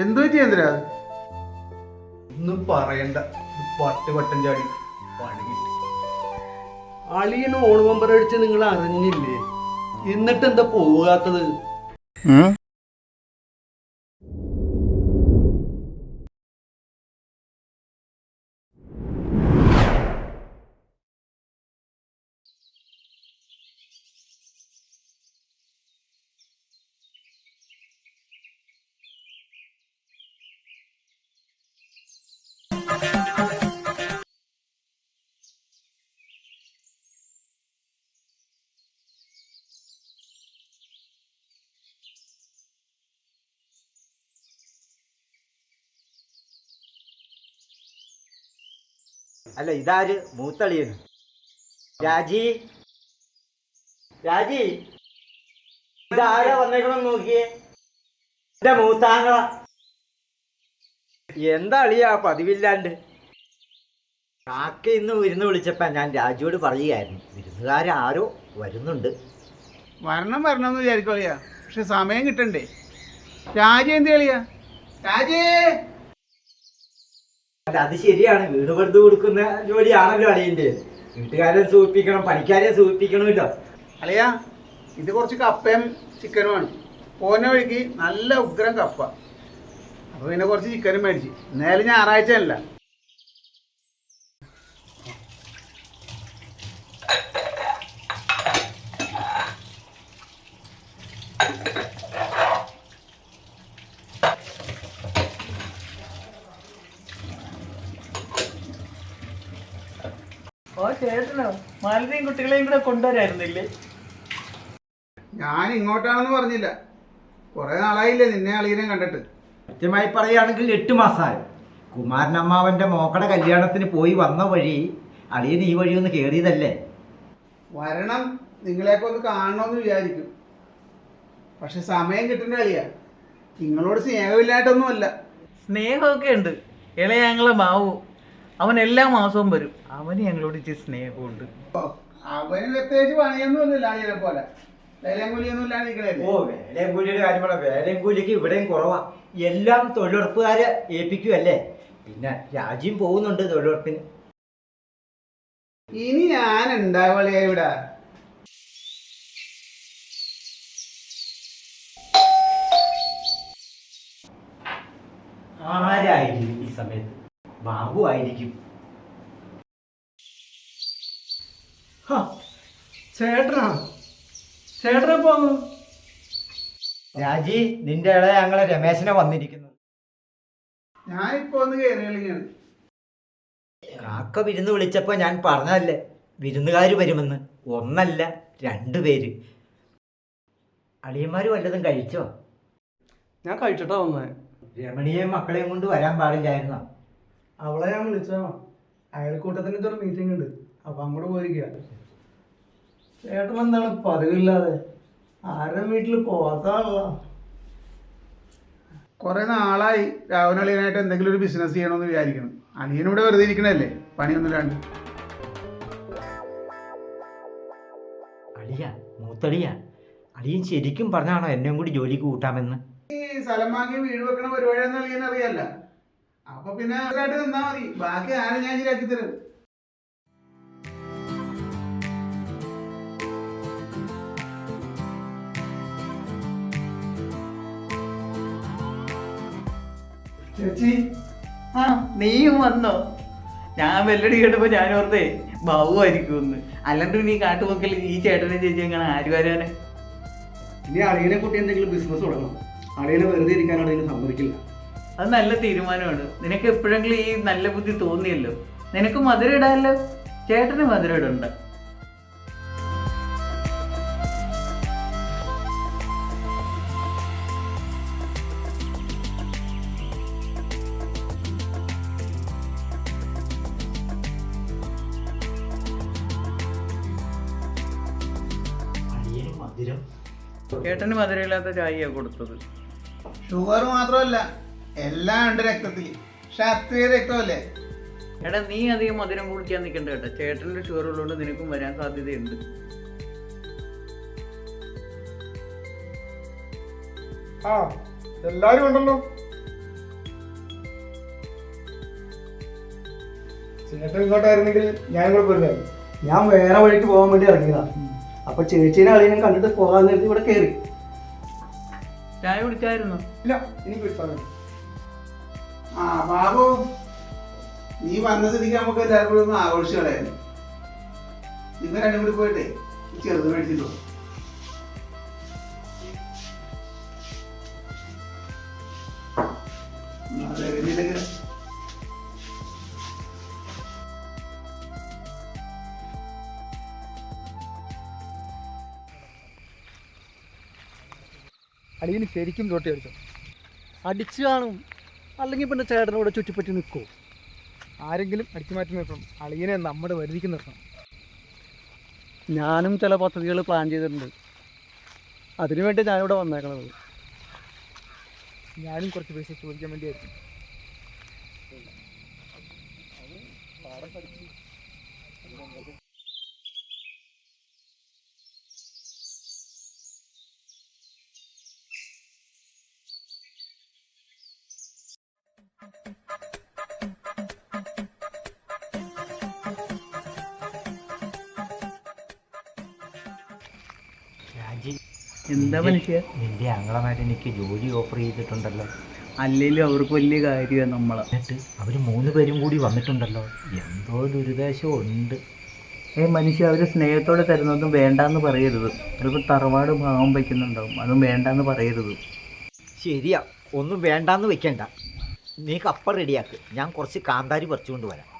എന്തു പറ്റി ചന്ദ്ര? ഒന്നും പറയണ്ട, വട്ടം ചാടി പണി കിട്ടി. അളിയന് ഓണമമ്പറടിച്ച് നിങ്ങൾ അറിഞ്ഞില്ലേ? എന്നിട്ട് എന്താ പോകാത്തത്? അല്ല, ഇതാര്? മൂത്തളിയന്. രാജി, രാജി, ഇതാരാ വന്നേക്കണമെന്ന് നോക്കിയേ. എന്റെ മൂത്താങ്ങള. എന്താ അളിയാ പതിവില്ലാണ്ട്? കാക്ക ഇന്ന് വിരുന്ന് വിളിച്ചപ്പോ ഞാൻ രാജിയോട് പറയുകയായിരുന്നു, വിരുന്നുകാരാരോ വരുന്നുണ്ട്. വരണമെന്ന് വിചാരിക്കും അളിയാ, പക്ഷെ സമയം കിട്ടണ്ടേ. രാജി എന്ത് കളിയാ? രാജേ, അല്ല, അത് ശരിയാണ്. വീട് പടുത്ത് കൊടുക്കുന്ന ജോലിയാണല്ലോ അളിയൻ്റെ. വീട്ടുകാരെ സൂചിപ്പിക്കണം, പണിക്കാരെ സൂചിപ്പിക്കണമല്ലോ. അളിയാ, ഇത് കുറച്ച് കപ്പയും ചിക്കനുമാണ്. പോന്ന വഴിക്ക് നല്ല ഉഗ്രം കപ്പ. അപ്പോൾ പിന്നെ കുറച്ച് ചിക്കനും മേടിച്ച്. എന്നാലും ഞായറാഴ്ച അല്ല. ഓ ചേട്ടനോ, മാലതിയും കുട്ടികളെയും കൂടെ കൊണ്ടുവരായിരുന്നില്ലേ? ഞാൻ ഇങ്ങോട്ടാണെന്ന് പറഞ്ഞില്ല. കുറേ നാളായില്ലേ നിന്നെ അളിയനെ കണ്ടിട്ട്. കൃത്യമായി പറയുകയാണെങ്കിൽ 8 മാസമായി. കുമാരനമ്മാവൻ്റെ മോക്കടെ കല്യാണത്തിന് പോയി വന്ന വഴി അളിയൻ ഈ വഴി ഒന്ന് കയറിയതല്ലേ. വരണം, നിങ്ങളെയൊക്കെ ഒന്ന് കാണണമെന്ന് വിചാരിക്കും. പക്ഷെ സമയം കിട്ടേണ്ട കളിയാ. നിങ്ങളോട് സ്നേഹമില്ലായിട്ടൊന്നുമല്ല. സ്നേഹമൊക്കെ ഉണ്ട്. ഇളയ ഞങ്ങളെ മാവു, അവൻ എല്ലാ മാസവും വരും. അവന് ഞങ്ങളോട് ഇച്ചിരി സ്നേഹമുണ്ട്. അവന് പ്രത്യേകിച്ച് പണിയൊന്നുമില്ല അളിയനെ പോലെ. വേലയും കൂലിയൊന്നും ഇല്ലാതെ നിൽക്കണല്ലേ. ഓ, വേലയും കൂലിയുടെ കാര്യം പറയാം. വേലയും കൂലിക്ക് ഇവിടെയും കുറവാ. എല്ലാം തൊഴിലുറപ്പുകാരെ ഏൽപ്പിക്കുമല്ലേ. പിന്നെ രാജ്യം പോകുന്നുണ്ട് തൊഴിലുറപ്പിന്. ഇനി ഞാൻ ഉണ്ടാവളിയാ ഇവിടെ. ആരായിരിക്കും ഈ സമയത്ത്? ബാബു ആയിരിക്കും. ചേട്ടനെ പോന്നു. രാജി, നിന്റെ ഇളയ ഞങ്ങളെ രമേശനെ വന്നിരിക്കുന്നു. ഞാനിപ്പോ ഒന്ന് കയറിയാണ്. കാക്ക വിരുന്ന് വിളിച്ചപ്പോ ഞാൻ പറഞ്ഞതല്ലേ വിരുന്നുകാർ വരുമെന്ന്. ഒന്നല്ല 2 പേര്. അളിയന്മാര് വല്ലതും കഴിച്ചോ? ഞാൻ കഴിച്ചിട്ടാ വന്നേ. രമണിയെയും മക്കളെയും കൊണ്ട് വരാൻ പാടില്ലായിരുന്നോ? അവളെ ഞാൻ വിളിച്ചോ. അയൽക്കൂട്ടത്തിന് ഇതൊരു മീറ്റിംഗ് ഉണ്ട്, അപ്പൊ അങ്ങോട്ട് പോയിരിക്കുക. ചേട്ടൻ എന്താണ് പതിവില്ലാതെ ആരുടെ വീട്ടിൽ പോകാത്താണല്ലോ? കുറെ നാളായി രാവണ അളിയനായിട്ട് എന്തെങ്കിലും ഒരു ബിസിനസ് ചെയ്യണമെന്ന് വിചാരിക്കണം. അളിയനിവിടെ വെറുതെ ഇരിക്കണല്ലേ, പണിയൊന്നുമില്ലാണ്ട്. അളിയ, മൂത്തളിയ, അളിയൻ ശരിക്കും പറഞ്ഞാണോ എന്നെയും കൂടി ജോലിക്ക് കൂട്ടാമെന്ന്? ഈ സ്ഥലം വാങ്ങി വീട് വെക്കണ പരിപാടിയാണെന്ന് അളിയൻ അറിയാല്ല. അപ്പൊ പിന്നെ ആയിട്ട് നിന്നാ മതി. ബാക്കി ആരും ഞാൻ ശരിയാക്കി തരും. ചേച്ചി, ആ, നീയും വന്നോ? ഞാൻ വെല്ലടി കേട്ടപ്പോ ഞാൻ ഓർത്തേ ബാബു ആയിരിക്കുമെന്ന്. അല്ലാണ്ട് നീ കാട്ടുപോക്കൽ ഈ ചേട്ടനെ ചേച്ചി എങ്ങനെ ആര് വരാന്? ഇനി അളിയനെ കുട്ടി എന്തെങ്കിലും ബിസിനസ് തുടങ്ങണം. അളിയനെ വെറുതെ ഇരിക്കാനാണ് ഇതിന് സമ്മതിക്കില്ല. അത് നല്ല തീരുമാനമാണ്. നിനക്ക് എപ്പോഴെങ്കിലും ഈ നല്ല ബുദ്ധി തോന്നിയല്ലോ. നിനക്ക് മധുരം ഇടാമല്ലോ, ചേട്ടന് മധുരം ഇടണ്ട. ചേട്ടന് മധുരമില്ലാത്ത ചായയാണ് കൊടുത്തത്. ഷുഗർ മാത്രമല്ല, എല്ലാം ഉണ്ട് രക്തത്തിൽ. ക്ഷത്രിയ രക്തമല്ലേ. എടാ, നീ അധികം മധുരം കുടിക്കാൻ നിൽക്കണ്ട കേട്ടോ. ചേട്ടൻ്റെ ഷുഗർ ഉള്ളതുകൊണ്ട് നിനക്കും വരാൻ സാധ്യതയുണ്ട്. എല്ലാരും ഉണ്ടല്ലോ. ചേട്ടൻ ഇങ്ങോട്ടായിരുന്നെങ്കിൽ ഞാൻ കൂടെ പോരുമായിരുന്നു. ഞാൻ വേറെ വഴിക്ക് പോകാൻ വേണ്ടി ഇറങ്ങിയതാ. അപ്പൊ ചേച്ചീനെ അളിയനും കണ്ടിട്ട് പോകാൻ നേരത്തെ ഇവിടെ കയറി. ചായ കുടിച്ചായിരുന്നു? ഇല്ല, എനിക്ക് വിളിച്ചാൽ മതി. ആ ബാബു, നീ വന്ന സ്ഥിതിക്ക് നമുക്ക് എല്ലാവരും കൂടി ഒന്ന് ആഘോഷിച്ചു കളയായിരുന്നു. നിങ്ങൾ രണ്ടും കൂടി പോയിട്ടേ ചെറുത് മേടിച്ചിട്ടോ. അളിയന് ശരിക്കും തൊട്ടി അടിച്ചു. അടിച്ചു കാണും, അല്ലെങ്കിൽ പിന്നെ ചേട്ടനോട് ചുറ്റിപ്പറ്റി നിൽക്കുമോ? ആരെങ്കിലും അടിച്ചു മാറ്റി നിർത്തണം. അളിയനെ നമ്മുടെ വരുതിക്ക് നിർത്തണം. ഞാനും ചില പദ്ധതികൾ പ്ലാൻ ചെയ്തിട്ടുണ്ട്. അതിനുവേണ്ടി ഞാനിവിടെ വന്നേക്കണത്. ഞാനും കുറച്ച് പൈസ ചോദിക്കാൻ വേണ്ടിയായിരിക്കും. രാജി, എന്താ മനുഷ്യ? നിന്റെ ആങ്ങളമാർ എനിക്ക് ജോലി ഓഫർ ചെയ്തിട്ടുണ്ടല്ലോ. അല്ലെങ്കിലും അവർക്ക് വലിയ കാര്യമാണ് നമ്മളെ. എന്നിട്ട് അവർ 3 പേരും കൂടി വന്നിട്ടുണ്ടല്ലോ. എന്തോ ദുരുദ്ദേശം ഉണ്ട്. മനുഷ്യ, അവർ സ്നേഹത്തോടെ തരുന്നതും വേണ്ടാന്ന് പറയരുത്. ചിലപ്പോൾ തറവാട് ഭാവം വയ്ക്കുന്നുണ്ടാവും, അതും വേണ്ടാന്ന് പറയരുത്. ശരിയാ, ഒന്നും വേണ്ടാന്ന് വെക്കണ്ട. നീ കപ്പ റെഡിയാക്ക്, ഞാൻ കുറച്ച് കാന്താരി പറിച്ചുകൊണ്ട് വരാം.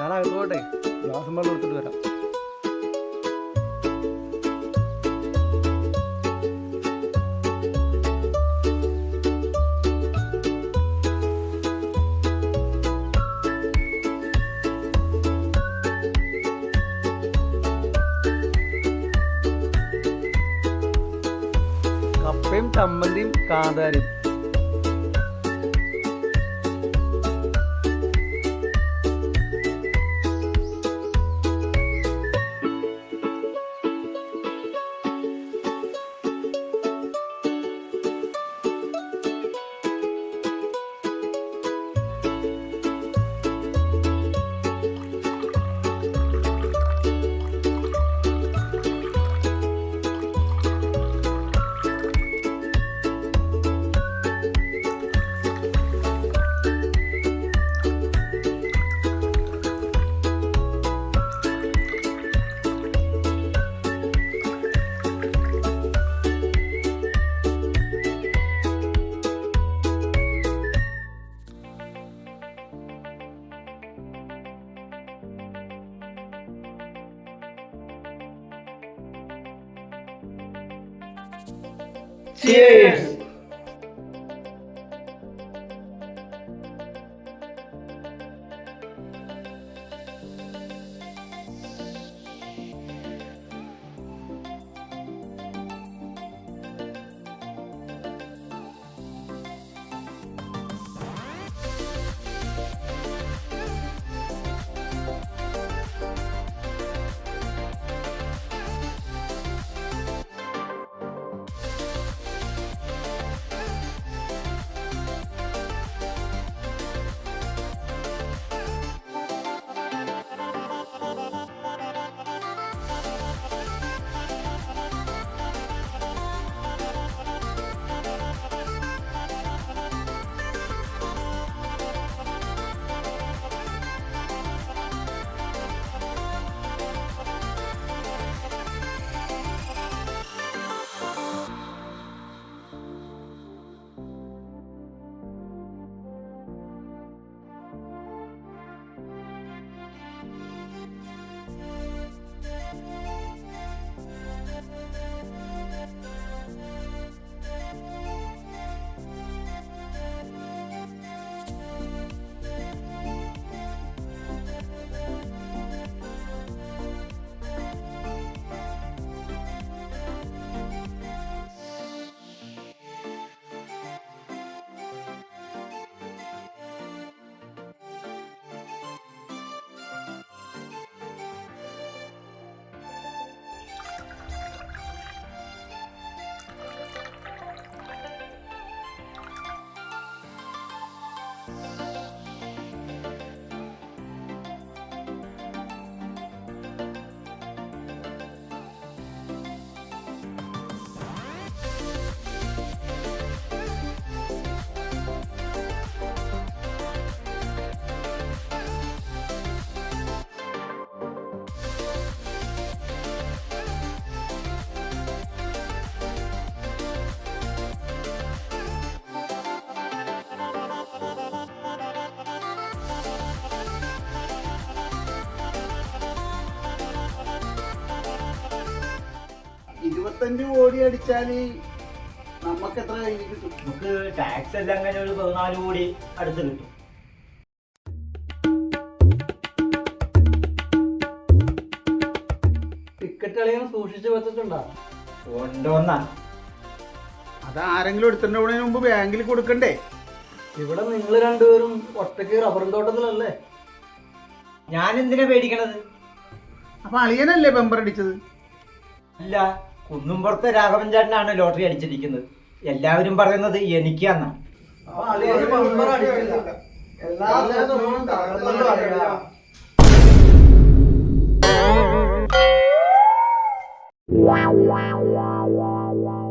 ഞാൻ അകത്തോട്ടെ ഗ്ലാസും വെള്ളം എടുത്തിട്ട് വരാം. കപ്പയും ചമ്മന്തിയും കാന്താരിയും. Cheers! $25 കോടി അടിച്ചാല് നമുക്ക് എത്ര കയ്യിൽ കിട്ടും? നമുക്ക് ടാക്സ് എല്ലാം അങ്ങനെ ഒരു 14 കോടി അടുത്ത് കിട്ടും. ടിക്കറ്റ് കളിയാൻ സൂക്ഷിച്ചു വെച്ചിട്ടുണ്ടോ? കൊണ്ടുവന്നാ അത് ആരെങ്കിലും എടുത്തിട്ടുണ്ടതിന് മുമ്പ് ബാങ്കിൽ കൊടുക്കണ്ടേ? ഇവിടെ നിങ്ങൾ രണ്ടുപേരും ഒറ്റയ്ക്ക് റബ്ബറും തോട്ടത്തിലല്ലേ? ഞാൻ എന്തിനാ പേടിക്കണത്? അപ്പൊ അളിയനല്ലേ ബമ്പർ അടിച്ചത്? അല്ല, കുന്നുംപുറത്തെ രാഘവൻ ചേട്ടനാണ് ലോട്ടറി അടിച്ചിരിക്കുന്നത്. എല്ലാവരും പറയുന്നത് എനിക്കാന്നാ. അപ്പൊ അളിയന് ബമ്പർ അടിച്ചില്ല. എല്ലാ ദിവസവും തകർന്നല്ലോ അളിയാ. Wow, wow, wow, wow, wow.